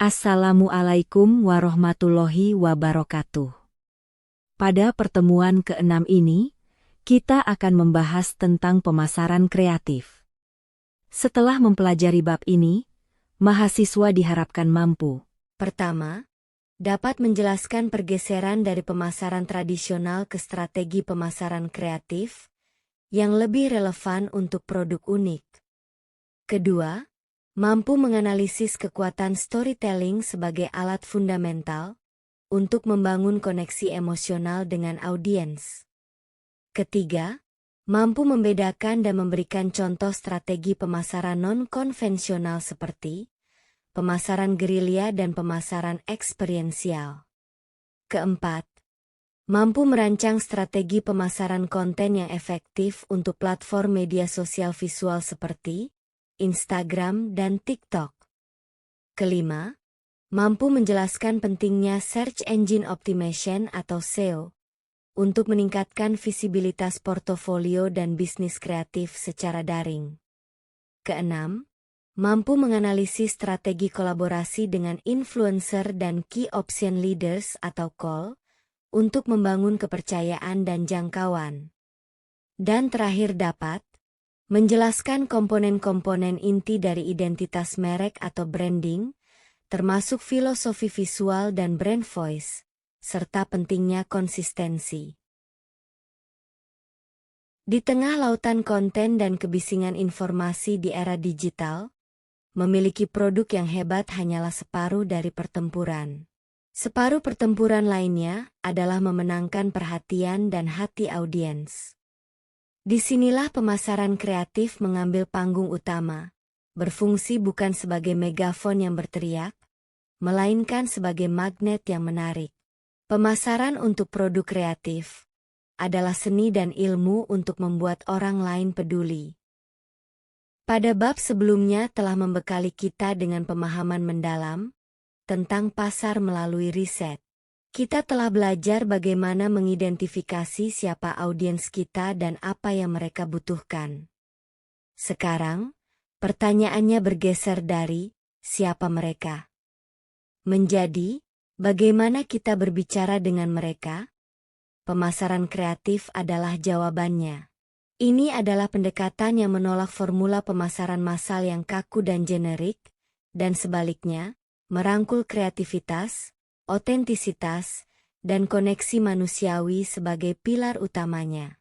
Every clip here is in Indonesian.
Assalamualaikum warahmatullahi wabarakatuh. Pada pertemuan ke-6 ini, kita akan membahas tentang pemasaran kreatif. Setelah mempelajari bab ini, mahasiswa diharapkan mampu. Pertama, dapat menjelaskan pergeseran dari pemasaran tradisional ke strategi pemasaran kreatif yang lebih relevan untuk produk unik. Kedua, mampu menganalisis kekuatan storytelling sebagai alat fundamental untuk membangun koneksi emosional dengan audiens. Ketiga, mampu membedakan dan memberikan contoh strategi pemasaran non-konvensional seperti pemasaran gerilya dan pemasaran eksperiensial. Keempat, mampu merancang strategi pemasaran konten yang efektif untuk platform media sosial visual seperti Instagram dan TikTok. Kelima, mampu menjelaskan pentingnya Search Engine Optimization atau SEO untuk meningkatkan visibilitas portofolio dan bisnis kreatif secara daring. Keenam, mampu menganalisis strategi kolaborasi dengan influencer dan key opinion leaders atau KOL untuk membangun kepercayaan dan jangkauan. Dan terakhir dapat menjelaskan komponen-komponen inti dari identitas merek atau branding, termasuk filosofi visual dan brand voice, serta pentingnya konsistensi. Di tengah lautan konten dan kebisingan informasi di era digital, memiliki produk yang hebat hanyalah separuh dari pertempuran. Separuh pertempuran lainnya adalah memenangkan perhatian dan hati audiens. Disinilah pemasaran kreatif mengambil panggung utama, berfungsi bukan sebagai megafon yang berteriak, melainkan sebagai magnet yang menarik. Pemasaran untuk produk kreatif adalah seni dan ilmu untuk membuat orang lain peduli. Pada bab sebelumnya telah membekali kita dengan pemahaman mendalam tentang pasar melalui riset. Kita telah belajar bagaimana mengidentifikasi siapa audiens kita dan apa yang mereka butuhkan. Sekarang, pertanyaannya bergeser dari siapa mereka menjadi bagaimana kita berbicara dengan mereka. Pemasaran kreatif adalah jawabannya. Ini adalah pendekatan yang menolak formula pemasaran massal yang kaku dan generik, dan sebaliknya, merangkul kreativitas, otentisitas, dan koneksi manusiawi sebagai pilar utamanya.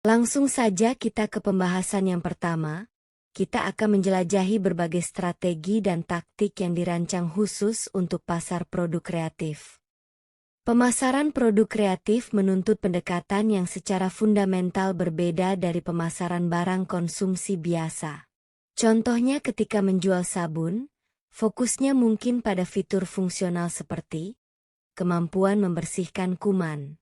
Langsung saja kita ke pembahasan yang pertama. Kita akan menjelajahi berbagai strategi dan taktik yang dirancang khusus untuk pasar produk kreatif. Pemasaran produk kreatif menuntut pendekatan yang secara fundamental berbeda dari pemasaran barang konsumsi biasa. Contohnya ketika menjual sabun, fokusnya mungkin pada fitur fungsional seperti kemampuan membersihkan kuman.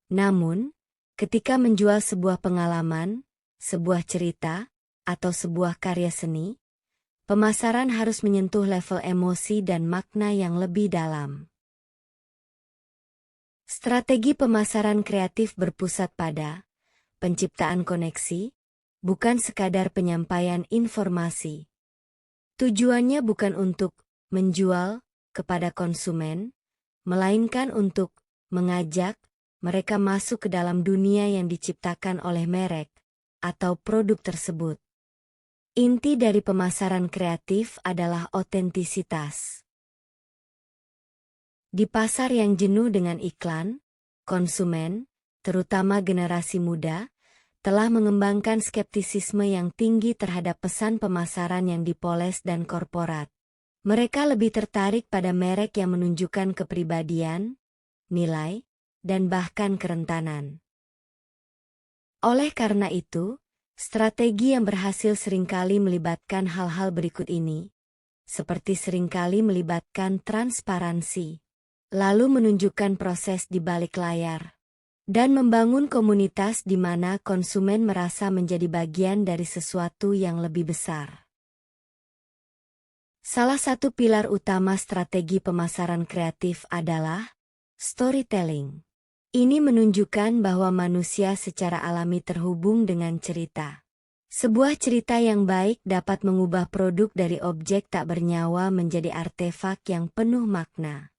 Namun, ketika menjual sebuah pengalaman, sebuah cerita, atau sebuah karya seni, pemasaran harus menyentuh level emosi dan makna yang lebih dalam. Strategi pemasaran kreatif berpusat pada penciptaan koneksi, bukan sekadar penyampaian informasi. Tujuannya bukan untuk menjual kepada konsumen, melainkan untuk mengajak mereka masuk ke dalam dunia yang diciptakan oleh merek atau produk tersebut. Inti dari pemasaran kreatif adalah otentisitas. Di pasar yang jenuh dengan iklan, konsumen, terutama generasi muda, telah mengembangkan skeptisisme yang tinggi terhadap pesan pemasaran yang dipoles dan korporat. Mereka lebih tertarik pada merek yang menunjukkan kepribadian, nilai, dan bahkan kerentanan. Oleh karena itu, strategi yang berhasil seringkali melibatkan hal-hal berikut ini, seperti seringkali melibatkan transparansi, lalu menunjukkan proses di balik layar, dan membangun komunitas di mana konsumen merasa menjadi bagian dari sesuatu yang lebih besar. Salah satu pilar utama strategi pemasaran kreatif adalah storytelling. Ini menunjukkan bahwa manusia secara alami terhubung dengan cerita. Sebuah cerita yang baik dapat mengubah produk dari objek tak bernyawa menjadi artefak yang penuh makna.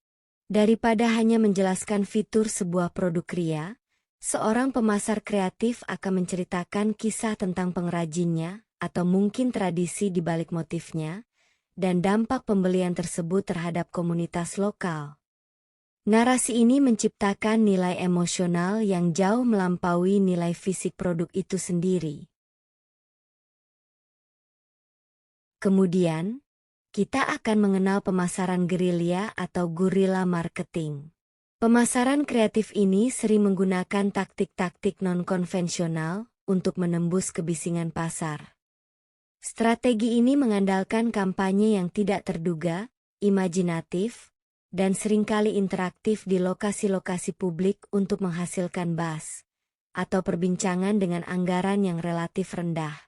Daripada hanya menjelaskan fitur sebuah produk kria, seorang pemasar kreatif akan menceritakan kisah tentang pengrajinnya, atau mungkin tradisi di balik motifnya, dan dampak pembelian tersebut terhadap komunitas lokal. Narasi ini menciptakan nilai emosional yang jauh melampaui nilai fisik produk itu sendiri. Kemudian, kita akan mengenal pemasaran gerilya atau guerrilla marketing. Pemasaran kreatif ini sering menggunakan taktik-taktik non-konvensional untuk menembus kebisingan pasar. Strategi ini mengandalkan kampanye yang tidak terduga, imajinatif, dan seringkali interaktif di lokasi-lokasi publik untuk menghasilkan buzz atau perbincangan dengan anggaran yang relatif rendah.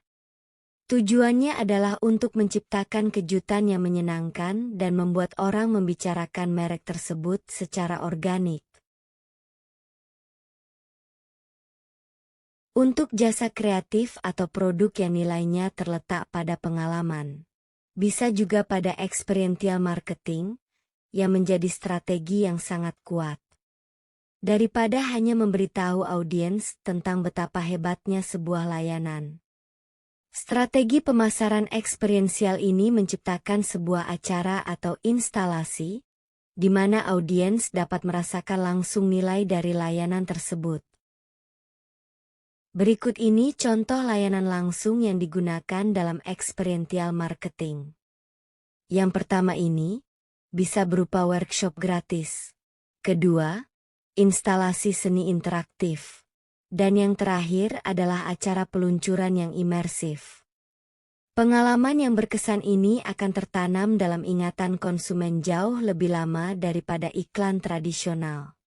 Tujuannya adalah untuk menciptakan kejutan yang menyenangkan dan membuat orang membicarakan merek tersebut secara organik. Untuk jasa kreatif atau produk yang nilainya terletak pada pengalaman, bisa juga pada experiential marketing, yang menjadi strategi yang sangat kuat. Daripada hanya memberitahu audiens tentang betapa hebatnya sebuah layanan. Strategi pemasaran eksperiensial ini menciptakan sebuah acara atau instalasi, di mana audiens dapat merasakan langsung nilai dari layanan tersebut. Berikut ini contoh layanan langsung yang digunakan dalam experiential marketing. Yang pertama ini, bisa berupa workshop gratis. Kedua, instalasi seni interaktif. Dan yang terakhir adalah acara peluncuran yang imersif. Pengalaman yang berkesan ini akan tertanam dalam ingatan konsumen jauh lebih lama daripada iklan tradisional.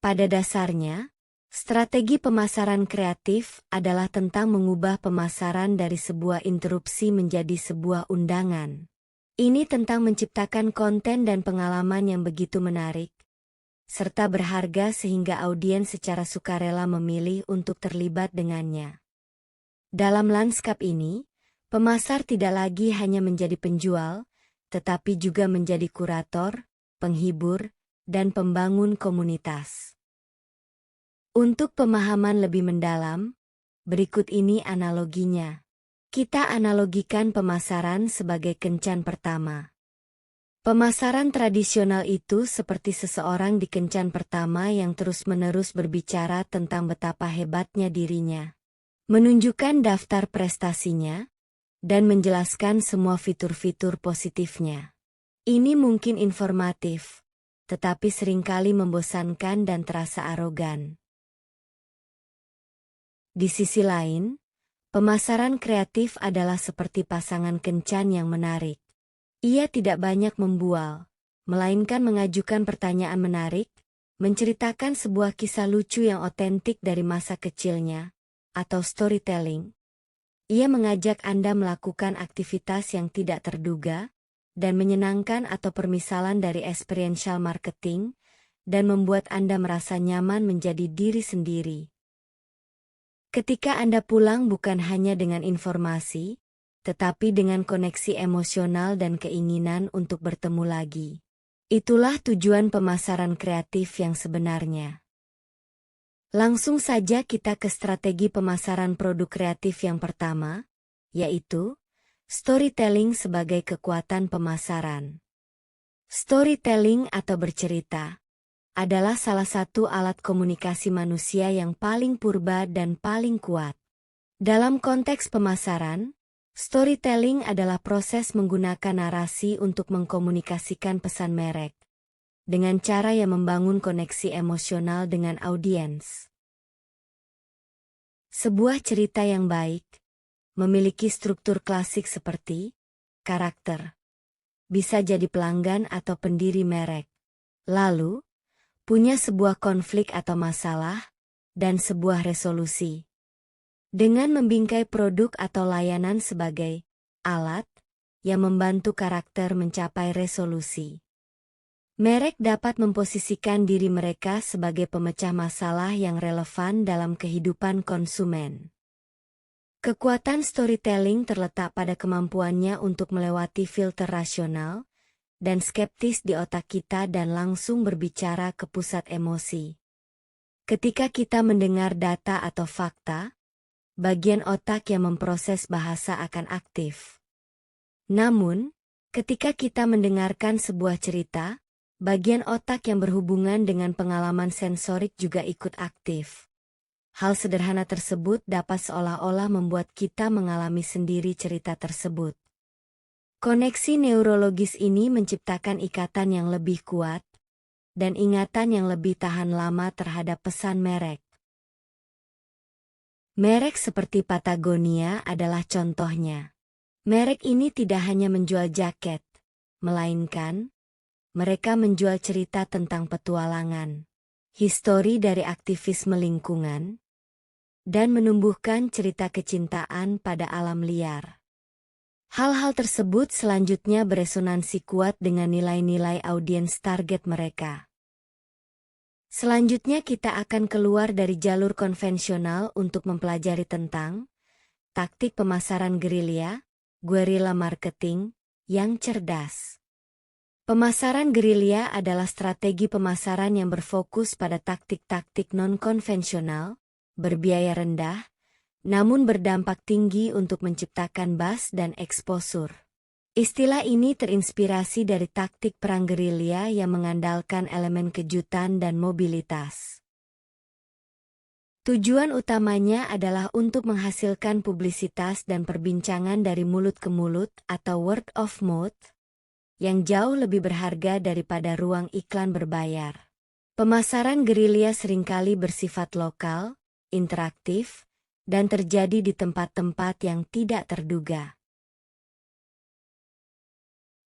Pada dasarnya, strategi pemasaran kreatif adalah tentang mengubah pemasaran dari sebuah interupsi menjadi sebuah undangan. Ini tentang menciptakan konten dan pengalaman yang begitu menarik, serta berharga sehingga audiens secara sukarela memilih untuk terlibat dengannya. Dalam lanskap ini, pemasar tidak lagi hanya menjadi penjual, tetapi juga menjadi kurator, penghibur, dan pembangun komunitas. Untuk pemahaman lebih mendalam, berikut ini analoginya. Kita analogikan pemasaran sebagai kencan pertama. Pemasaran tradisional itu seperti seseorang di kencan pertama yang terus-menerus berbicara tentang betapa hebatnya dirinya, menunjukkan daftar prestasinya, dan menjelaskan semua fitur-fitur positifnya. Ini mungkin informatif, tetapi seringkali membosankan dan terasa arogan. Di sisi lain, pemasaran kreatif adalah seperti pasangan kencan yang menarik. Ia tidak banyak membual, melainkan mengajukan pertanyaan menarik, menceritakan sebuah kisah lucu yang otentik dari masa kecilnya, atau storytelling. Ia mengajak Anda melakukan aktivitas yang tidak terduga, dan menyenangkan atau permisalan dari experiential marketing, dan membuat Anda merasa nyaman menjadi diri sendiri. Ketika Anda pulang bukan hanya dengan informasi, tetapi dengan koneksi emosional dan keinginan untuk bertemu lagi. Itulah tujuan pemasaran kreatif yang sebenarnya. Langsung saja kita ke strategi pemasaran produk kreatif yang pertama, yaitu storytelling sebagai kekuatan pemasaran. Storytelling atau bercerita adalah salah satu alat komunikasi manusia yang paling purba dan paling kuat. Dalam konteks pemasaran, storytelling adalah proses menggunakan narasi untuk mengkomunikasikan pesan merek, dengan cara yang membangun koneksi emosional dengan audiens. Sebuah cerita yang baik memiliki struktur klasik seperti karakter, bisa jadi pelanggan atau pendiri merek, lalu punya sebuah konflik atau masalah, dan sebuah resolusi. Dengan membingkai produk atau layanan sebagai alat yang membantu karakter mencapai resolusi, merek dapat memposisikan diri mereka sebagai pemecah masalah yang relevan dalam kehidupan konsumen. Kekuatan storytelling terletak pada kemampuannya untuk melewati filter rasional dan skeptis di otak kita dan langsung berbicara ke pusat emosi. Ketika kita mendengar data atau fakta, bagian otak yang memproses bahasa akan aktif. Namun, ketika kita mendengarkan sebuah cerita, bagian otak yang berhubungan dengan pengalaman sensorik juga ikut aktif. Hal sederhana tersebut dapat seolah-olah membuat kita mengalami sendiri cerita tersebut. Koneksi neurologis ini menciptakan ikatan yang lebih kuat dan ingatan yang lebih tahan lama terhadap pesan merek. Merek seperti Patagonia adalah contohnya. Merek ini tidak hanya menjual jaket, melainkan mereka menjual cerita tentang petualangan, histori dari aktivisme lingkungan, dan menumbuhkan cerita kecintaan pada alam liar. Hal-hal tersebut selanjutnya beresonansi kuat dengan nilai-nilai audiens target mereka. Selanjutnya kita akan keluar dari jalur konvensional untuk mempelajari tentang taktik pemasaran gerilya, guerrilla marketing, yang cerdas. Pemasaran gerilya adalah strategi pemasaran yang berfokus pada taktik-taktik non-konvensional, berbiaya rendah, namun berdampak tinggi untuk menciptakan buzz dan eksposur. Istilah ini terinspirasi dari taktik perang gerilya yang mengandalkan elemen kejutan dan mobilitas. Tujuan utamanya adalah untuk menghasilkan publisitas dan perbincangan dari mulut ke mulut atau word of mouth, yang jauh lebih berharga daripada ruang iklan berbayar. Pemasaran gerilya seringkali bersifat lokal, interaktif, dan terjadi di tempat-tempat yang tidak terduga.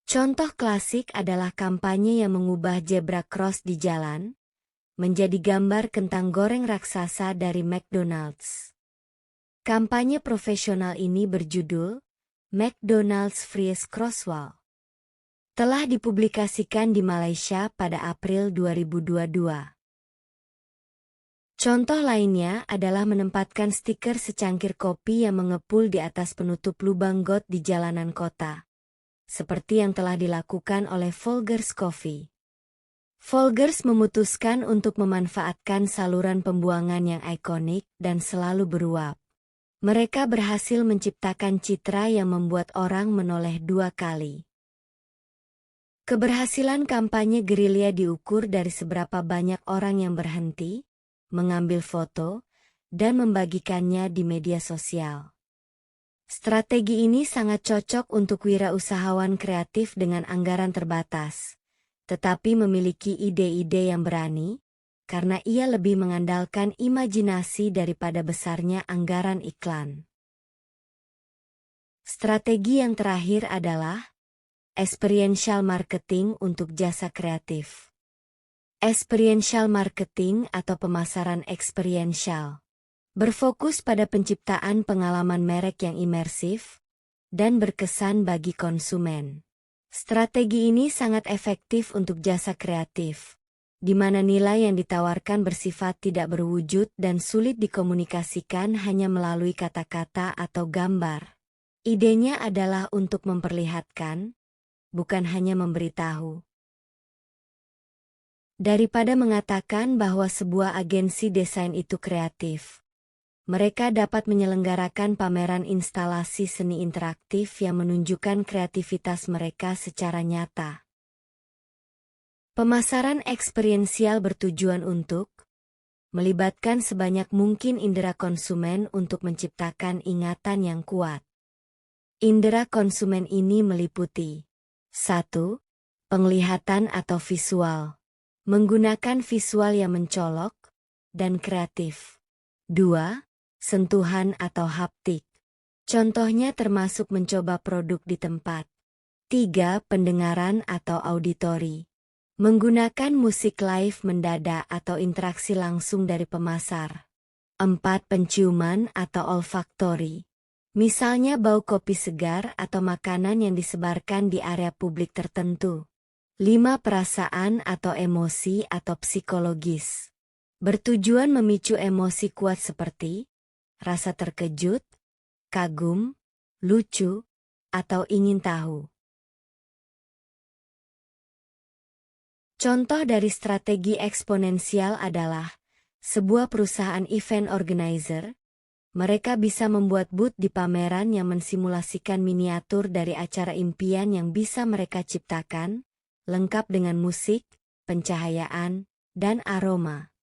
Contoh klasik adalah kampanye yang mengubah zebra cross di jalan menjadi gambar kentang goreng raksasa dari McDonald's. Kampanye profesional ini berjudul McDonald's Fries Crosswalk. Telah dipublikasikan di Malaysia pada April 2022. Contoh lainnya adalah menempatkan stiker secangkir kopi yang mengepul di atas penutup lubang got di jalanan kota, seperti yang telah dilakukan oleh Folgers Coffee. Folgers memutuskan untuk memanfaatkan saluran pembuangan yang ikonik dan selalu beruap. Mereka berhasil menciptakan citra yang membuat orang menoleh 2 kali. Keberhasilan kampanye gerilya diukur dari seberapa banyak orang yang berhenti, mengambil foto, dan membagikannya di media sosial. Strategi ini sangat cocok untuk wirausahawan kreatif dengan anggaran terbatas, tetapi memiliki ide-ide yang berani, karena ia lebih mengandalkan imajinasi daripada besarnya anggaran iklan. Strategi yang terakhir adalah experiential marketing untuk jasa kreatif. Experiential marketing atau pemasaran eksperiensial berfokus pada penciptaan pengalaman merek yang imersif dan berkesan bagi konsumen. Strategi ini sangat efektif untuk jasa kreatif, di mana nilai yang ditawarkan bersifat tidak berwujud dan sulit dikomunikasikan hanya melalui kata-kata atau gambar. Idenya adalah untuk memperlihatkan, bukan hanya memberitahu. Daripada mengatakan bahwa sebuah agensi desain itu kreatif, mereka dapat menyelenggarakan pameran instalasi seni interaktif yang menunjukkan kreativitas mereka secara nyata. Pemasaran eksperiensial bertujuan untuk melibatkan sebanyak mungkin indera konsumen untuk menciptakan ingatan yang kuat. Indera konsumen ini meliputi 1. Penglihatan atau visual. Menggunakan visual yang mencolok dan kreatif. 2. Sentuhan atau haptik. Contohnya termasuk mencoba produk di tempat. 3. Pendengaran atau auditori. Menggunakan musik live mendadak atau interaksi langsung dari pemasar. 4. Penciuman atau olfaktori. Misalnya bau kopi segar atau makanan yang disebarkan di area publik tertentu. 5. Perasaan atau emosi atau psikologis. Bertujuan memicu emosi kuat seperti rasa terkejut, kagum, lucu, atau ingin tahu. Contoh dari strategi eksponensial adalah sebuah perusahaan event organizer. Mereka bisa membuat booth di pameran yang mensimulasikan miniatur dari acara impian yang bisa mereka ciptakan, lengkap dengan musik, pencahayaan, dan aroma.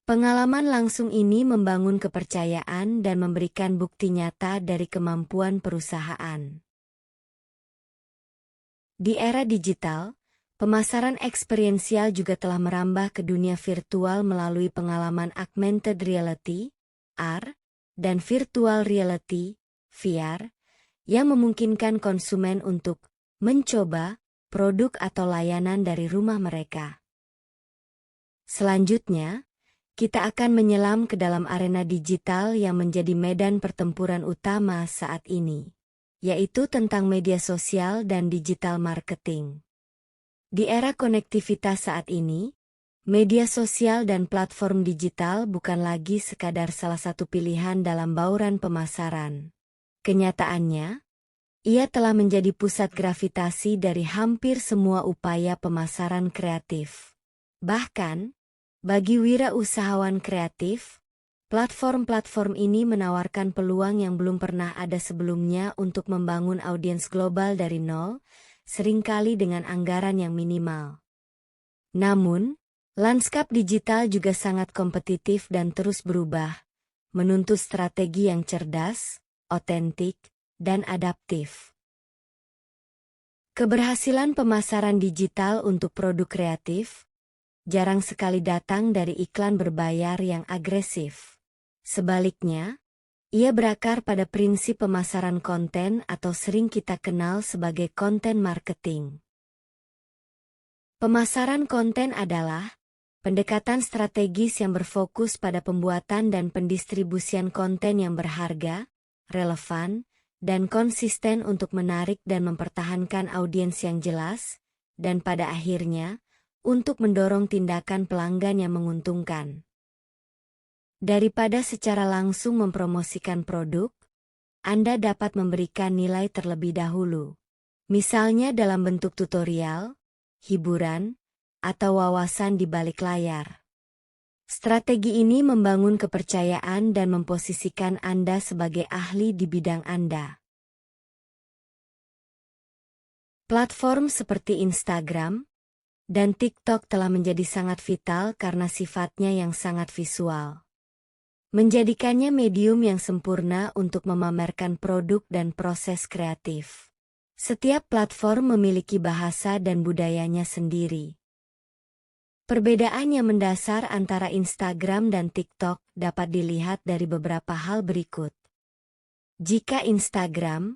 Pengalaman langsung ini membangun kepercayaan dan memberikan bukti nyata dari kemampuan perusahaan. Di era digital, pemasaran eksperiensial juga telah merambah ke dunia virtual melalui pengalaman augmented reality, AR, dan virtual reality, VR, yang memungkinkan konsumen untuk mencoba produk atau layanan dari rumah mereka. Selanjutnya, kita akan menyelam ke dalam arena digital yang menjadi medan pertempuran utama saat ini, yaitu tentang media sosial dan digital marketing. Di era konektivitas saat ini, media sosial dan platform digital bukan lagi sekadar salah satu pilihan dalam bauran pemasaran. Kenyataannya, ia telah menjadi pusat gravitasi dari hampir semua upaya pemasaran kreatif. Bahkan, bagi wirausahawan kreatif, platform-platform ini menawarkan peluang yang belum pernah ada sebelumnya untuk membangun audiens global dari nol, seringkali dengan anggaran yang minimal. Namun, lanskap digital juga sangat kompetitif dan terus berubah, menuntut strategi yang cerdas, otentik, dan adaptif. Keberhasilan pemasaran digital untuk produk kreatif jarang sekali datang dari iklan berbayar yang agresif. Sebaliknya, ia berakar pada prinsip pemasaran konten atau sering kita kenal sebagai konten marketing. Pemasaran konten adalah pendekatan strategis yang berfokus pada pembuatan dan pendistribusian konten yang berharga, relevan, dan konsisten untuk menarik dan mempertahankan audiens yang jelas, dan pada akhirnya, untuk mendorong tindakan pelanggan yang menguntungkan. Daripada secara langsung mempromosikan produk, Anda dapat memberikan nilai terlebih dahulu. Misalnya dalam bentuk tutorial, hiburan, atau wawasan di balik layar. Strategi ini membangun kepercayaan dan memposisikan Anda sebagai ahli di bidang Anda. Platform seperti Instagram dan TikTok telah menjadi sangat vital karena sifatnya yang sangat visual. Menjadikannya medium yang sempurna untuk memamerkan produk dan proses kreatif. Setiap platform memiliki bahasa dan budayanya sendiri. Perbedaan yang mendasar antara Instagram dan TikTok dapat dilihat dari beberapa hal berikut. Jika Instagram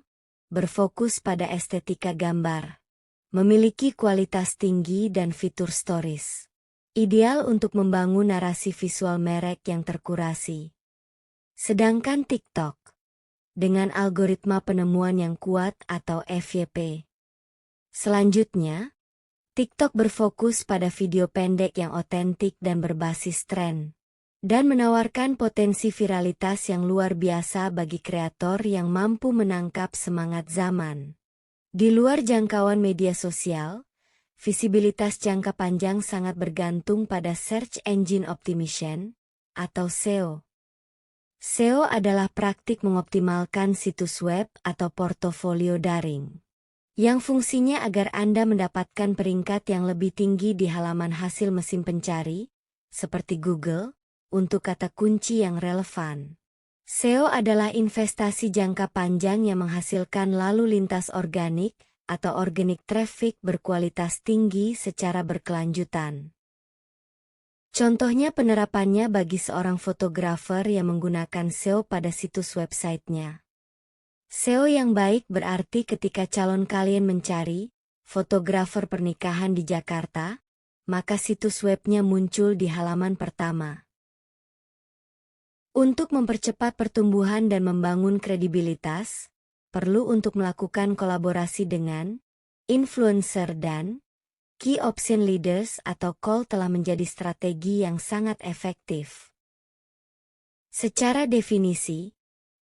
berfokus pada estetika gambar, memiliki kualitas tinggi dan fitur stories, ideal untuk membangun narasi visual merek yang terkurasi. Sedangkan TikTok, dengan algoritma penemuan yang kuat atau FYP. Selanjutnya, TikTok berfokus pada video pendek yang otentik dan berbasis tren, dan menawarkan potensi viralitas yang luar biasa bagi kreator yang mampu menangkap semangat zaman. Di luar jangkauan media sosial, visibilitas jangka panjang sangat bergantung pada Search Engine Optimization, atau SEO. SEO adalah praktik mengoptimalkan situs web atau portofolio daring, yang fungsinya agar Anda mendapatkan peringkat yang lebih tinggi di halaman hasil mesin pencari, seperti Google, untuk kata kunci yang relevan. SEO adalah investasi jangka panjang yang menghasilkan lalu lintas organik atau organic traffic berkualitas tinggi secara berkelanjutan. Contohnya penerapannya bagi seorang fotografer yang menggunakan SEO pada situs websitenya. SEO yang baik berarti ketika calon kalian mencari fotografer pernikahan di Jakarta, maka situs webnya muncul di halaman pertama. Untuk mempercepat pertumbuhan dan membangun kredibilitas, perlu untuk melakukan kolaborasi dengan influencer dan key opinion leaders atau KOL telah menjadi strategi yang sangat efektif. Secara definisi,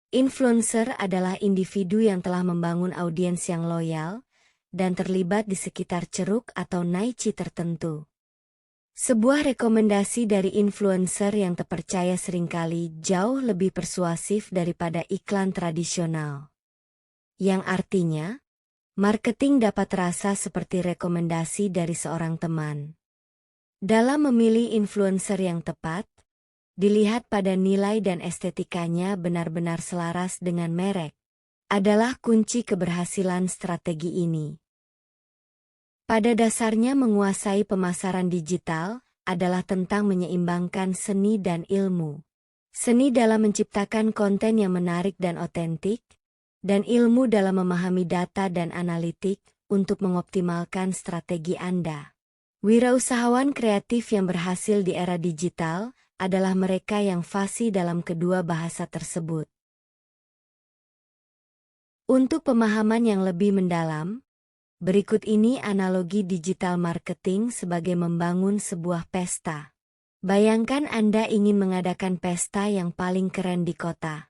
Influencer adalah individu yang telah membangun audiens yang loyal dan terlibat di sekitar ceruk atau niche tertentu. Sebuah rekomendasi dari influencer yang terpercaya seringkali jauh lebih persuasif daripada iklan tradisional. Yang artinya, marketing dapat terasa seperti rekomendasi dari seorang teman. Dalam memilih influencer yang tepat, dilihat pada nilai dan estetikanya benar-benar selaras dengan merek, adalah kunci keberhasilan strategi ini. Pada dasarnya menguasai pemasaran digital adalah tentang menyeimbangkan seni dan ilmu. Seni dalam menciptakan konten yang menarik dan otentik, dan ilmu dalam memahami data dan analitik untuk mengoptimalkan strategi Anda. Wirausahawan kreatif yang berhasil di era digital adalah mereka yang fasih dalam kedua bahasa tersebut. Untuk pemahaman yang lebih mendalam, berikut ini analogi digital marketing sebagai membangun sebuah pesta. Bayangkan Anda ingin mengadakan pesta yang paling keren di kota.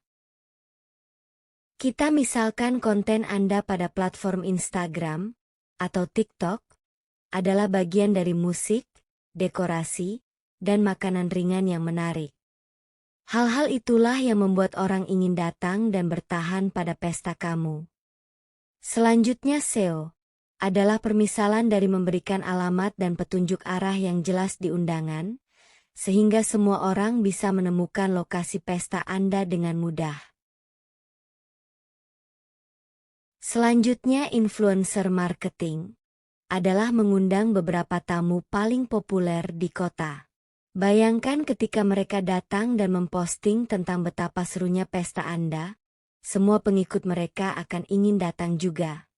Kita misalkan konten Anda pada platform Instagram atau TikTok adalah bagian dari musik, dekorasi, dan makanan ringan yang menarik. Hal-hal itulah yang membuat orang ingin datang dan bertahan pada pesta kamu. Selanjutnya SEO adalah permisalan dari memberikan alamat dan petunjuk arah yang jelas di undangan, sehingga semua orang bisa menemukan lokasi pesta Anda dengan mudah. Selanjutnya influencer marketing adalah mengundang beberapa tamu paling populer di kota. Bayangkan ketika mereka datang dan memposting tentang betapa serunya pesta Anda, semua pengikut mereka akan ingin datang juga.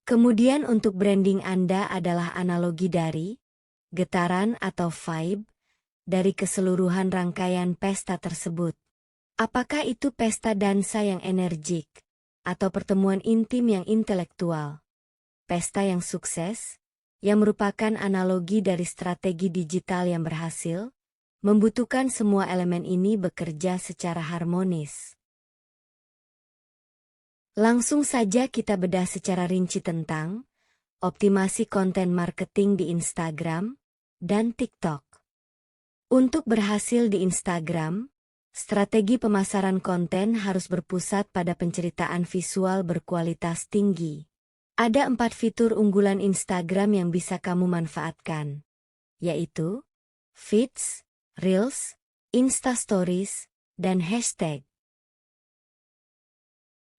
Kemudian untuk branding Anda adalah analogi dari getaran atau vibe dari keseluruhan rangkaian pesta tersebut. Apakah itu pesta dansa yang energik, atau pertemuan intim yang intelektual? Pesta yang sukses, yang merupakan analogi dari strategi digital yang berhasil, membutuhkan semua elemen ini bekerja secara harmonis. Langsung saja kita bedah secara rinci tentang optimasi konten marketing di Instagram dan TikTok. Untuk berhasil di Instagram, strategi pemasaran konten harus berpusat pada penceritaan visual berkualitas tinggi. Ada 4 fitur unggulan Instagram yang bisa kamu manfaatkan, yaitu Feeds, Reels, Insta Stories, dan Hashtag.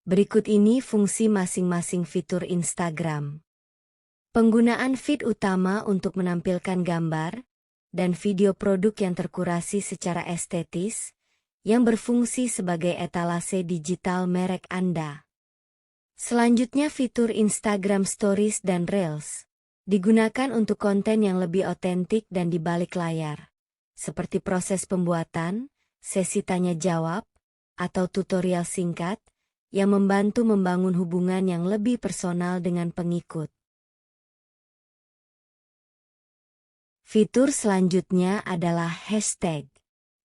Berikut ini fungsi masing-masing fitur Instagram. Penggunaan feed utama untuk menampilkan gambar dan video produk yang terkurasi secara estetis, yang berfungsi sebagai etalase digital merek Anda. Selanjutnya fitur Instagram Stories dan Reels, digunakan untuk konten yang lebih otentik dan di balik layar, seperti proses pembuatan, sesi tanya-jawab, atau tutorial singkat, yang membantu membangun hubungan yang lebih personal dengan pengikut. Fitur selanjutnya adalah hashtag.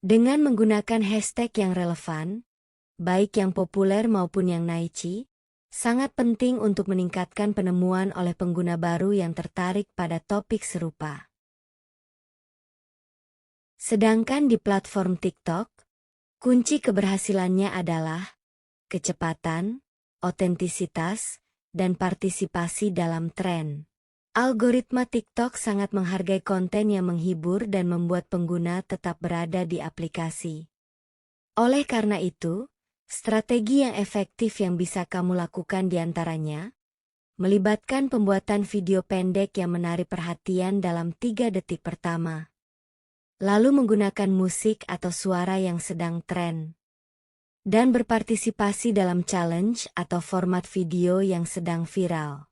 Dengan menggunakan hashtag yang relevan, baik yang populer maupun yang niche, sangat penting untuk meningkatkan penemuan oleh pengguna baru yang tertarik pada topik serupa. Sedangkan di platform TikTok, kunci keberhasilannya adalah kecepatan, otentisitas, dan partisipasi dalam tren. Algoritma TikTok sangat menghargai konten yang menghibur dan membuat pengguna tetap berada di aplikasi. Oleh karena itu, strategi yang efektif yang bisa kamu lakukan diantaranya, melibatkan pembuatan video pendek yang menarik perhatian dalam 3 detik pertama. Lalu menggunakan musik atau suara yang sedang tren. Dan berpartisipasi dalam challenge atau format video yang sedang viral.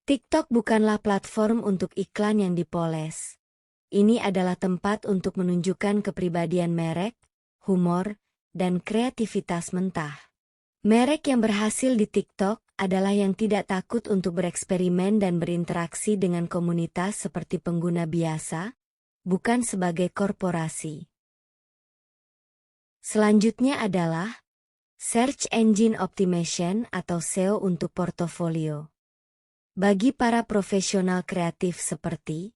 TikTok bukanlah platform untuk iklan yang dipoles. Ini adalah tempat untuk menunjukkan kepribadian merek, humor, dan kreativitas mentah. Merek yang berhasil di TikTok adalah yang tidak takut untuk bereksperimen dan berinteraksi dengan komunitas seperti pengguna biasa, bukan sebagai korporasi. Selanjutnya adalah Search Engine Optimization atau SEO untuk portofolio. Bagi para profesional kreatif seperti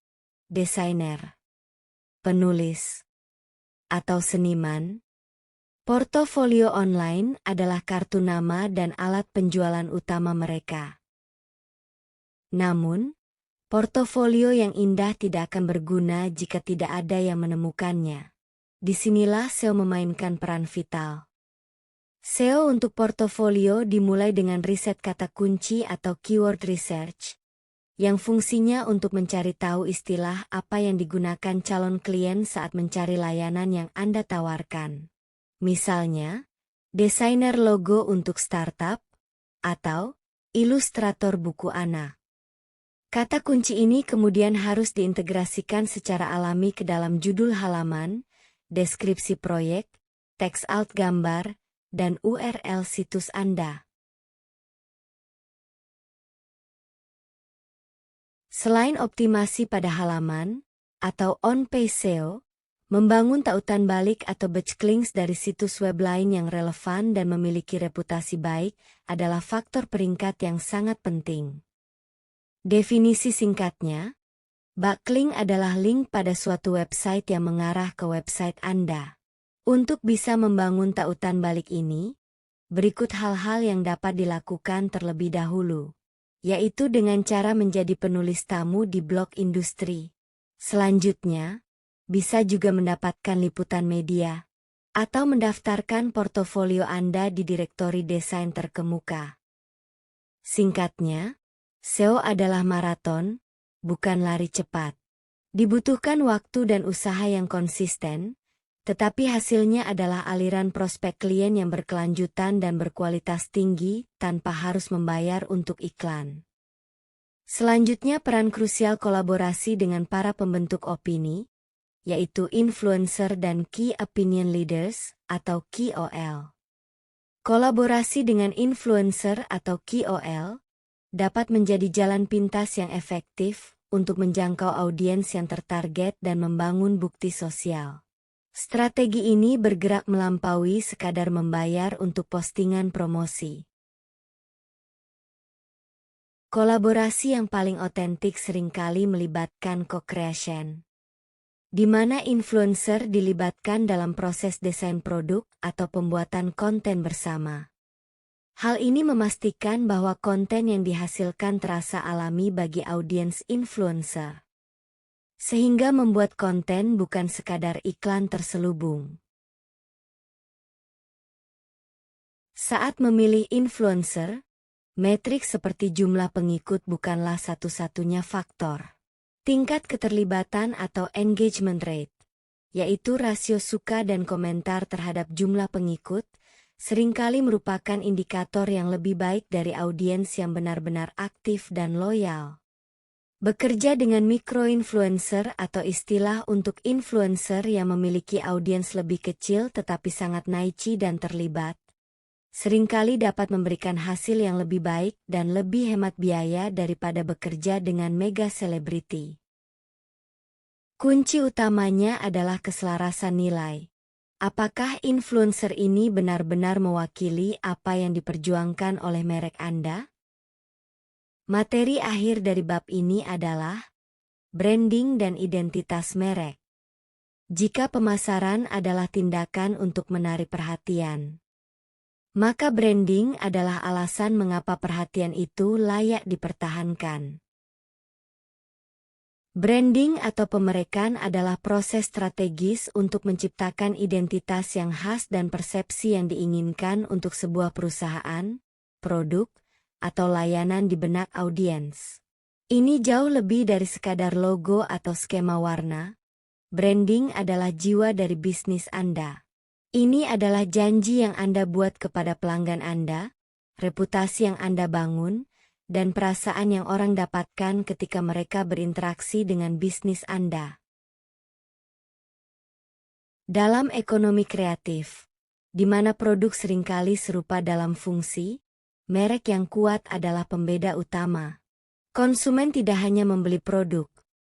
desainer, penulis, atau seniman, portofolio online adalah kartu nama dan alat penjualan utama mereka. Namun, portofolio yang indah tidak akan berguna jika tidak ada yang menemukannya. Disinilah SEO memainkan peran vital. SEO untuk portofolio dimulai dengan riset kata kunci atau keyword research, yang fungsinya untuk mencari tahu istilah apa yang digunakan calon klien saat mencari layanan yang Anda tawarkan. Misalnya, desainer logo untuk startup, atau ilustrator buku anak. Kata kunci ini kemudian harus diintegrasikan secara alami ke dalam judul halaman, deskripsi proyek, teks alt gambar, dan URL situs Anda. Selain optimasi pada halaman, atau on-page SEO, membangun tautan balik atau backlinks dari situs web lain yang relevan dan memiliki reputasi baik adalah faktor peringkat yang sangat penting. Definisi singkatnya, backlink adalah link pada suatu website yang mengarah ke website Anda. Untuk bisa membangun tautan balik ini, berikut hal-hal yang dapat dilakukan terlebih dahulu, yaitu dengan cara menjadi penulis tamu di blog industri. Selanjutnya, bisa juga mendapatkan liputan media, atau mendaftarkan portofolio Anda di direktori desain terkemuka. Singkatnya, SEO adalah maraton, bukan lari cepat. Dibutuhkan waktu dan usaha yang konsisten, tetapi hasilnya adalah aliran prospek klien yang berkelanjutan dan berkualitas tinggi tanpa harus membayar untuk iklan. Selanjutnya peran krusial kolaborasi dengan para pembentuk opini, yaitu influencer dan key opinion leaders atau KOL. Kolaborasi dengan influencer atau KOL dapat menjadi jalan pintas yang efektif untuk menjangkau audiens yang tertarget dan membangun bukti sosial. Strategi ini bergerak melampaui sekadar membayar untuk postingan promosi. Kolaborasi yang paling otentik seringkali melibatkan co-creation, di mana influencer dilibatkan dalam proses desain produk atau pembuatan konten bersama. Hal ini memastikan bahwa konten yang dihasilkan terasa alami bagi audiens influencer, sehingga membuat konten bukan sekadar iklan terselubung. Saat memilih influencer, metrik seperti jumlah pengikut bukanlah satu-satunya faktor. Tingkat keterlibatan atau engagement rate, yaitu rasio suka dan komentar terhadap jumlah pengikut, seringkali merupakan indikator yang lebih baik dari audiens yang benar-benar aktif dan loyal. Bekerja dengan micro-influencer atau istilah untuk influencer yang memiliki audiens lebih kecil tetapi sangat niche dan terlibat, seringkali dapat memberikan hasil yang lebih baik dan lebih hemat biaya daripada bekerja dengan mega selebriti. Kunci utamanya adalah keselarasan nilai. Apakah influencer ini benar-benar mewakili apa yang diperjuangkan oleh merek Anda? Materi akhir dari bab ini adalah branding dan identitas merek. Jika pemasaran adalah tindakan untuk menarik perhatian, maka branding adalah alasan mengapa perhatian itu layak dipertahankan. Branding atau pemerikan adalah proses strategis untuk menciptakan identitas yang khas dan persepsi yang diinginkan untuk sebuah perusahaan, produk, atau layanan di benak audiens. Ini jauh lebih dari sekadar logo atau skema warna. Branding adalah jiwa dari bisnis Anda. Ini adalah janji yang Anda buat kepada pelanggan Anda, reputasi yang Anda bangun, dan perasaan yang orang dapatkan ketika mereka berinteraksi dengan bisnis Anda. Dalam ekonomi kreatif, di mana produk seringkali serupa dalam fungsi, merek yang kuat adalah pembeda utama. Konsumen tidak hanya membeli produk,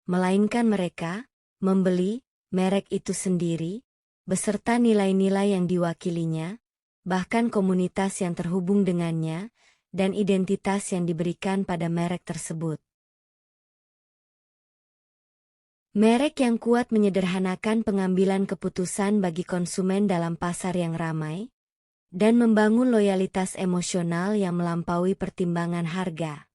melainkan mereka membeli merek itu sendiri, beserta nilai-nilai yang diwakilinya, bahkan komunitas yang terhubung dengannya, dan identitas yang diberikan pada merek tersebut. Merek yang kuat menyederhanakan pengambilan keputusan bagi konsumen dalam pasar yang ramai, dan membangun loyalitas emosional yang melampaui pertimbangan harga.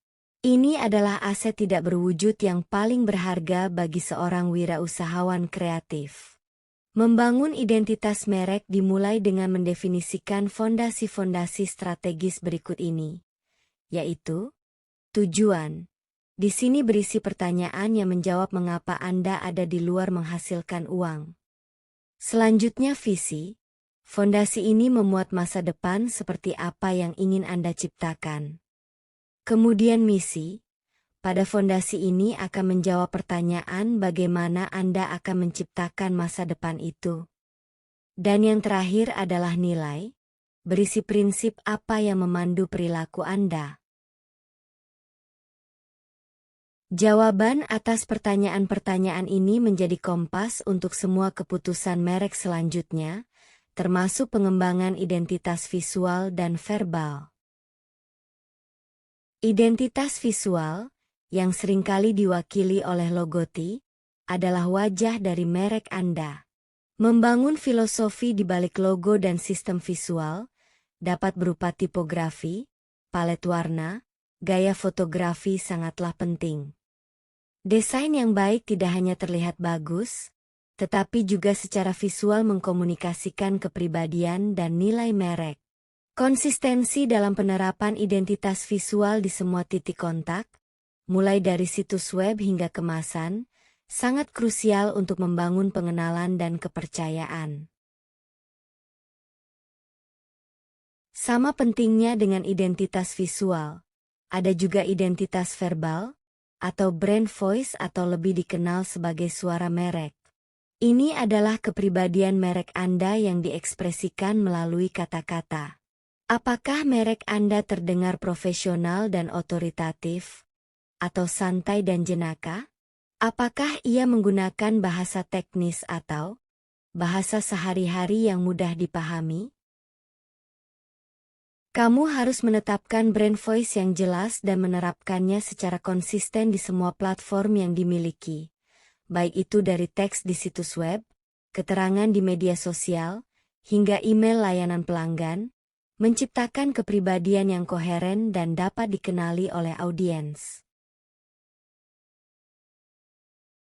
Ini adalah aset tidak berwujud yang paling berharga bagi seorang wirausahawan kreatif. Membangun identitas merek dimulai dengan mendefinisikan fondasi-fondasi strategis berikut ini, yaitu tujuan. Di sini berisi pertanyaan yang menjawab mengapa Anda ada di luar menghasilkan uang. Selanjutnya visi. Fondasi ini memuat masa depan seperti apa yang ingin Anda ciptakan. Kemudian misi. Pada fondasi ini akan menjawab pertanyaan bagaimana Anda akan menciptakan masa depan itu. Dan yang terakhir adalah nilai. Berisi prinsip apa yang memandu perilaku Anda. Jawaban atas pertanyaan-pertanyaan ini menjadi kompas untuk semua keputusan merek selanjutnya, termasuk pengembangan identitas visual dan verbal. Identitas visual, yang seringkali diwakili oleh logoti, adalah wajah dari merek Anda. Membangun filosofi di balik logo dan sistem visual, dapat berupa tipografi, palet warna, gaya fotografi sangatlah penting. Desain yang baik tidak hanya terlihat bagus, tetapi juga secara visual mengkomunikasikan kepribadian dan nilai merek. Konsistensi dalam penerapan identitas visual di semua titik kontak, mulai dari situs web hingga kemasan, sangat krusial untuk membangun pengenalan dan kepercayaan. Sama pentingnya dengan identitas visual, ada juga identitas verbal, atau brand voice atau lebih dikenal sebagai suara merek. Ini adalah kepribadian merek Anda yang diekspresikan melalui kata-kata. Apakah merek Anda terdengar profesional dan otoritatif, atau santai dan jenaka? Apakah ia menggunakan bahasa teknis atau bahasa sehari-hari yang mudah dipahami? Kamu harus menetapkan brand voice yang jelas dan menerapkannya secara konsisten di semua platform yang dimiliki, baik itu dari teks di situs web, keterangan di media sosial, hingga email layanan pelanggan, menciptakan kepribadian yang koheren dan dapat dikenali oleh audiens.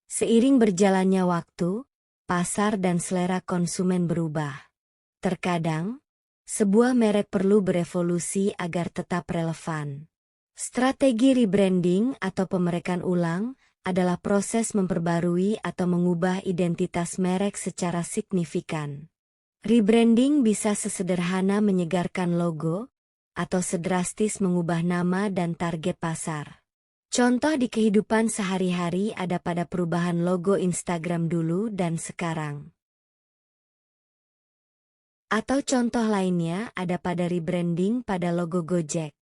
Seiring berjalannya waktu, pasar dan selera konsumen berubah. Terkadang, sebuah merek perlu berevolusi agar tetap relevan. Strategi rebranding atau pemerekan ulang adalah proses memperbarui atau mengubah identitas merek secara signifikan. Rebranding bisa sesederhana menyegarkan logo, atau sedrastis mengubah nama dan target pasar. Contoh di kehidupan sehari-hari ada pada perubahan logo Instagram dulu dan sekarang. Atau contoh lainnya ada pada rebranding pada logo Gojek.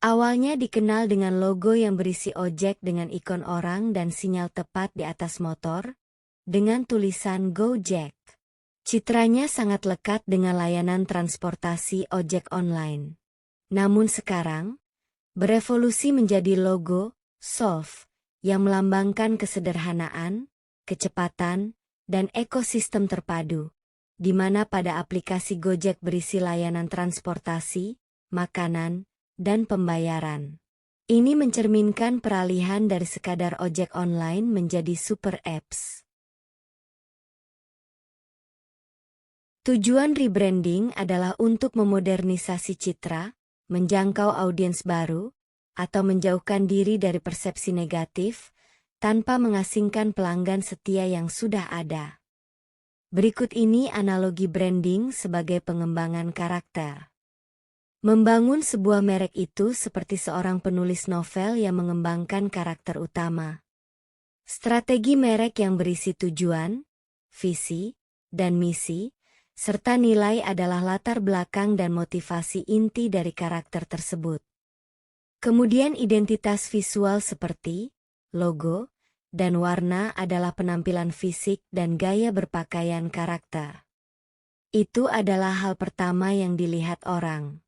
Awalnya dikenal dengan logo yang berisi ojek dengan ikon orang dan sinyal tepat di atas motor, dengan tulisan Gojek. Citranya sangat lekat dengan layanan transportasi ojek online. Namun sekarang, berevolusi menjadi logo Soft, yang melambangkan kesederhanaan, kecepatan, dan ekosistem terpadu, di mana pada aplikasi Gojek berisi layanan transportasi, makanan, dan pembayaran. Ini mencerminkan peralihan dari sekadar ojek online menjadi super apps. Tujuan rebranding adalah untuk memodernisasi citra, menjangkau audiens baru, atau menjauhkan diri dari persepsi negatif, tanpa mengasingkan pelanggan setia yang sudah ada. Berikut ini analogi branding sebagai pengembangan karakter. Membangun sebuah merek itu seperti seorang penulis novel yang mengembangkan karakter utama. Strategi merek yang berisi tujuan, visi, dan misi, serta nilai adalah latar belakang dan motivasi inti dari karakter tersebut. Kemudian identitas visual seperti logo, dan warna adalah penampilan fisik dan gaya berpakaian karakter. Itu adalah hal pertama yang dilihat orang.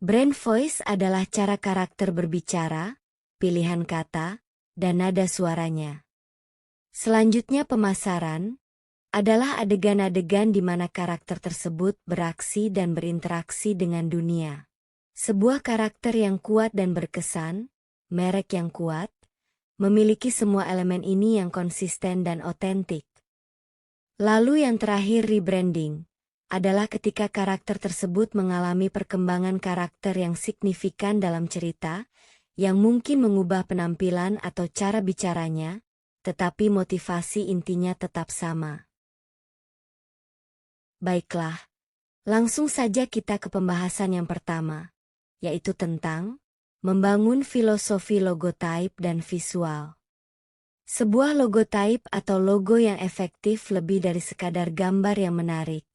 Brand voice adalah cara karakter berbicara, pilihan kata, dan nada suaranya. Selanjutnya pemasaran adalah adegan-adegan di mana karakter tersebut beraksi dan berinteraksi dengan dunia. Sebuah karakter yang kuat dan berkesan, merek yang kuat, memiliki semua elemen ini yang konsisten dan otentik. Lalu yang terakhir rebranding, adalah ketika karakter tersebut mengalami perkembangan karakter yang signifikan dalam cerita, yang mungkin mengubah penampilan atau cara bicaranya, tetapi motivasi intinya tetap sama. Baiklah, langsung saja kita ke pembahasan yang pertama, yaitu tentang membangun filosofi logotype dan visual. Sebuah logotype atau logo yang efektif lebih dari sekadar gambar yang menarik.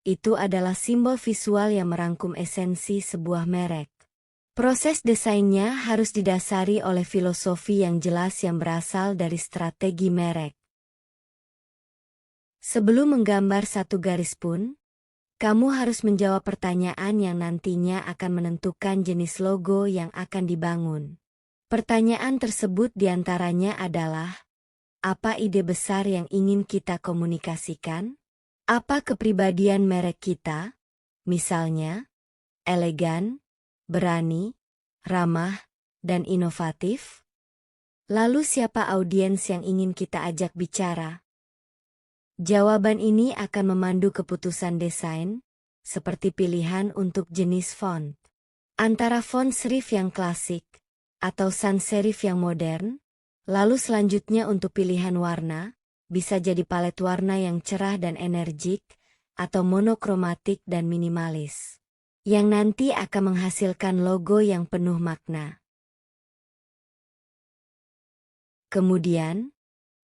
Itu adalah simbol visual yang merangkum esensi sebuah merek. Proses desainnya harus didasari oleh filosofi yang jelas yang berasal dari strategi merek. Sebelum menggambar satu garis pun, kamu harus menjawab pertanyaan yang nantinya akan menentukan jenis logo yang akan dibangun. Pertanyaan tersebut diantaranya adalah, apa ide besar yang ingin kita komunikasikan? Apa kepribadian merek kita? Misalnya, elegan, berani, ramah, dan inovatif? Lalu siapa audiens yang ingin kita ajak bicara? Jawaban ini akan memandu keputusan desain, seperti pilihan untuk jenis font. Antara font serif yang klasik, atau sans serif yang modern, lalu selanjutnya untuk pilihan warna, bisa jadi palet warna yang cerah dan energik, atau monokromatik dan minimalis, yang nanti akan menghasilkan logo yang penuh makna. Kemudian,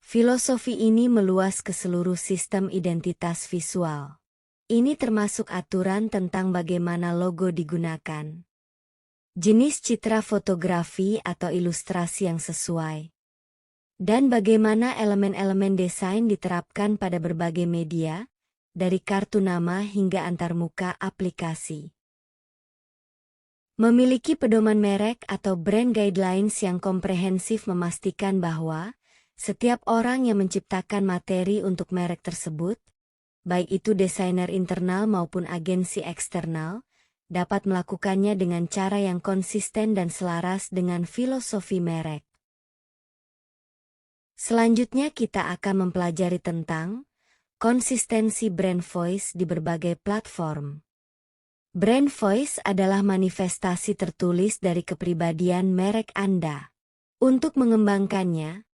filosofi ini meluas ke seluruh sistem identitas visual. Ini termasuk aturan tentang bagaimana logo digunakan, jenis citra fotografi atau ilustrasi yang sesuai, dan bagaimana elemen-elemen desain diterapkan pada berbagai media, dari kartu nama hingga antarmuka aplikasi. Memiliki pedoman merek atau brand guidelines yang komprehensif memastikan bahwa setiap orang yang menciptakan materi untuk merek tersebut, baik itu desainer internal maupun agensi eksternal, dapat melakukannya dengan cara yang konsisten dan selaras dengan filosofi merek. Selanjutnya kita akan mempelajari tentang konsistensi brand voice di berbagai platform. Brand voice adalah manifestasi tertulis dari kepribadian merek Anda. Untuk mengembangkannya,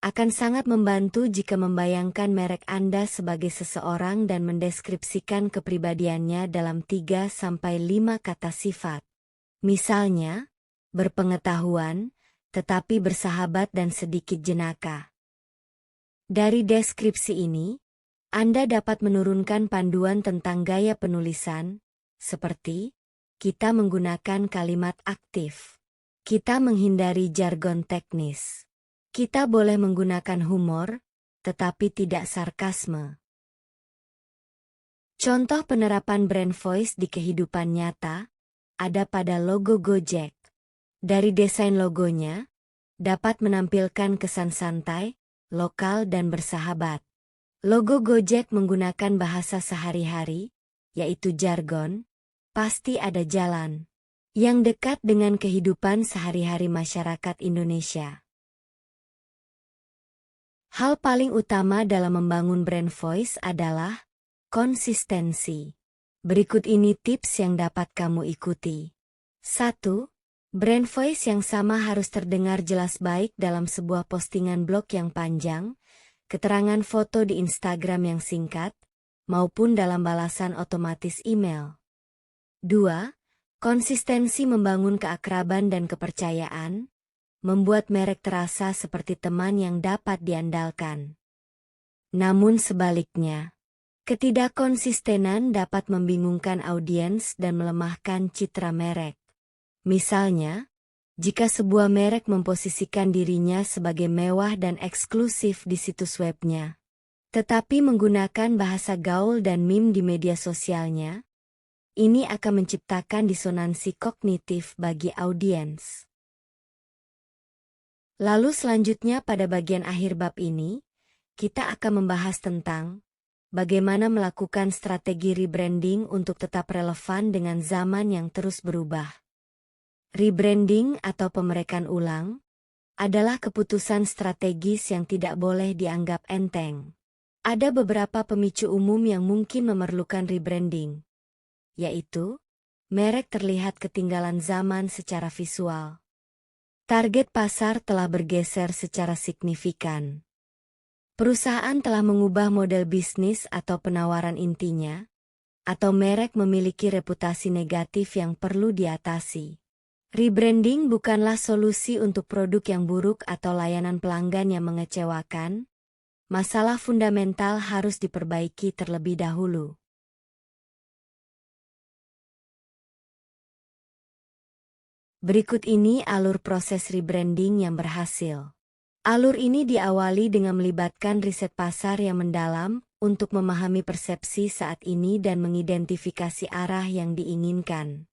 akan sangat membantu jika membayangkan merek Anda sebagai seseorang dan mendeskripsikan kepribadiannya dalam 3-5 kata sifat. Misalnya, berpengetahuan, tetapi bersahabat dan sedikit jenaka. Dari deskripsi ini, Anda dapat menurunkan panduan tentang gaya penulisan, seperti, kita menggunakan kalimat aktif. Kita menghindari jargon teknis. Kita boleh menggunakan humor, tetapi tidak sarkasme. Contoh penerapan brand voice di kehidupan nyata, ada pada logo Gojek. Dari desain logonya, dapat menampilkan kesan santai, lokal dan bersahabat. Logo Gojek menggunakan bahasa sehari-hari, yaitu jargon, pasti ada jalan, yang dekat dengan kehidupan sehari-hari masyarakat Indonesia. Hal paling utama dalam membangun brand voice adalah konsistensi. Berikut ini tips yang dapat kamu ikuti. 1. Brand voice yang sama harus terdengar jelas baik dalam sebuah postingan blog yang panjang, keterangan foto di Instagram yang singkat, maupun dalam balasan otomatis email. 2. Konsistensi membangun keakraban dan kepercayaan, membuat merek terasa seperti teman yang dapat diandalkan. Namun sebaliknya, ketidakkonsistenan dapat membingungkan audiens dan melemahkan citra merek. Misalnya, Jika sebuah merek memposisikan dirinya sebagai mewah dan eksklusif di situs webnya, tetapi menggunakan bahasa gaul dan meme di media sosialnya, ini akan menciptakan disonansi kognitif bagi audiens. Lalu selanjutnya pada bagian akhir bab ini, kita akan membahas tentang bagaimana melakukan strategi rebranding untuk tetap relevan dengan zaman yang terus berubah. Rebranding atau pemerekan ulang adalah keputusan strategis yang tidak boleh dianggap enteng. Ada beberapa pemicu umum yang mungkin memerlukan rebranding, yaitu merek terlihat ketinggalan zaman secara visual. Target pasar telah bergeser secara signifikan. Perusahaan telah mengubah model bisnis atau penawaran intinya, atau merek memiliki reputasi negatif yang perlu diatasi. Rebranding bukanlah solusi untuk produk yang buruk atau layanan pelanggan yang mengecewakan. Masalah fundamental harus diperbaiki terlebih dahulu. Berikut ini alur proses rebranding yang berhasil. Alur ini diawali dengan melibatkan riset pasar yang mendalam untuk memahami persepsi saat ini dan mengidentifikasi arah yang diinginkan.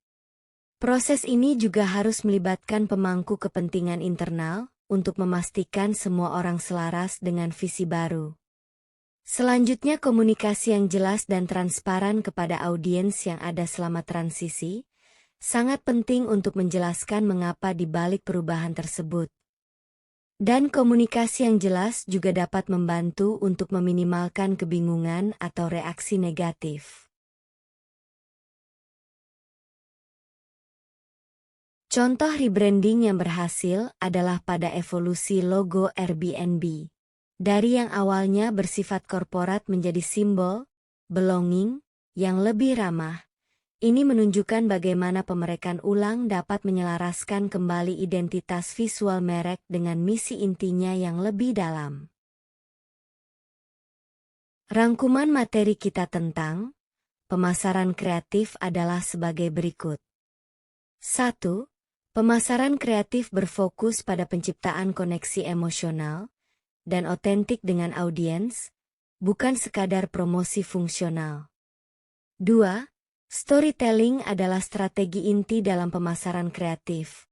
Proses ini juga harus melibatkan pemangku kepentingan internal untuk memastikan semua orang selaras dengan visi baru. Selanjutnya komunikasi yang jelas dan transparan kepada audiens yang ada selama transisi, sangat penting untuk menjelaskan mengapa di balik perubahan tersebut. Dan komunikasi yang jelas juga dapat membantu untuk meminimalkan kebingungan atau reaksi negatif. Contoh rebranding yang berhasil adalah pada evolusi logo Airbnb. Dari yang awalnya bersifat korporat menjadi simbol belonging yang lebih ramah. Ini menunjukkan bagaimana pemerekan ulang dapat menyelaraskan kembali identitas visual merek dengan misi intinya yang lebih dalam. Rangkuman materi kita tentang pemasaran kreatif adalah sebagai berikut. 1. Pemasaran kreatif berfokus pada penciptaan koneksi emosional dan otentik dengan audiens, bukan sekadar promosi fungsional. 2. Storytelling adalah strategi inti dalam pemasaran kreatif,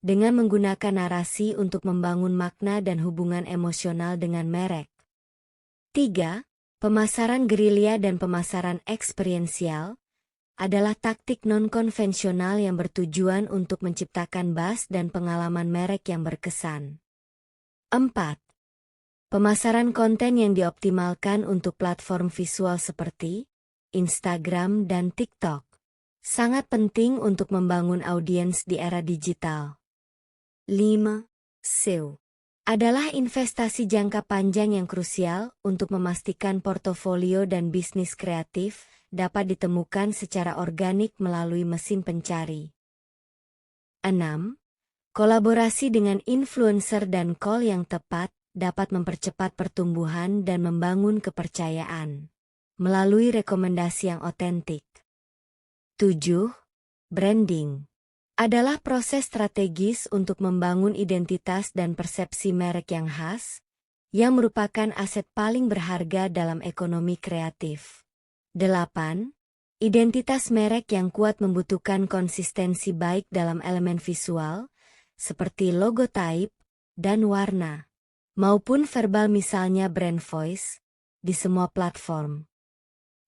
dengan menggunakan narasi untuk membangun makna dan hubungan emosional dengan merek. 3. Pemasaran gerilya dan pemasaran eksperiensial adalah taktik non-konvensional yang bertujuan untuk menciptakan buzz dan pengalaman merek yang berkesan. 4. Pemasaran konten yang dioptimalkan untuk platform visual seperti Instagram dan TikTok. Sangat penting untuk membangun audiens di era digital. 5. SEO adalah investasi jangka panjang yang krusial untuk memastikan portofolio dan bisnis kreatif dapat ditemukan secara organik melalui mesin pencari. 6. Kolaborasi dengan influencer dan call yang tepat dapat mempercepat pertumbuhan dan membangun kepercayaan melalui rekomendasi yang otentik. 7. Branding adalah proses strategis untuk membangun identitas dan persepsi merek yang khas, yang merupakan aset paling berharga dalam ekonomi kreatif. 8. Identitas merek yang kuat membutuhkan konsistensi baik dalam elemen visual, seperti logo type dan warna, maupun verbal misalnya brand voice, di semua platform.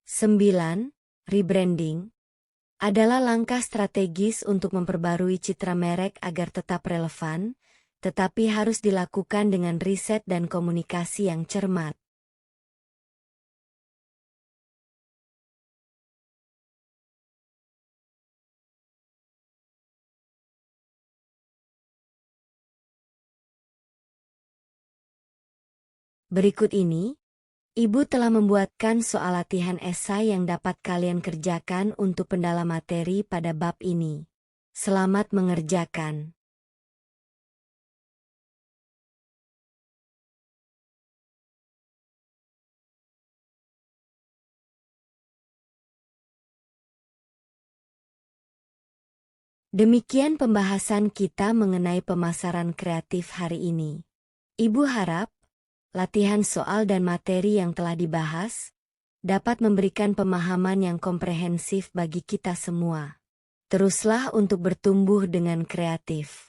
9. Rebranding adalah langkah strategis untuk memperbarui citra merek agar tetap relevan, tetapi harus dilakukan dengan riset dan komunikasi yang cermat. Berikut ini, Ibu telah membuatkan soal latihan esai yang dapat kalian kerjakan untuk pendalam materi pada bab ini. Selamat mengerjakan. Demikian pembahasan kita mengenai pemasaran kreatif hari ini. Ibu harap latihan soal dan materi yang telah dibahas dapat memberikan pemahaman yang komprehensif bagi kita semua. Teruslah untuk bertumbuh dengan kreatif.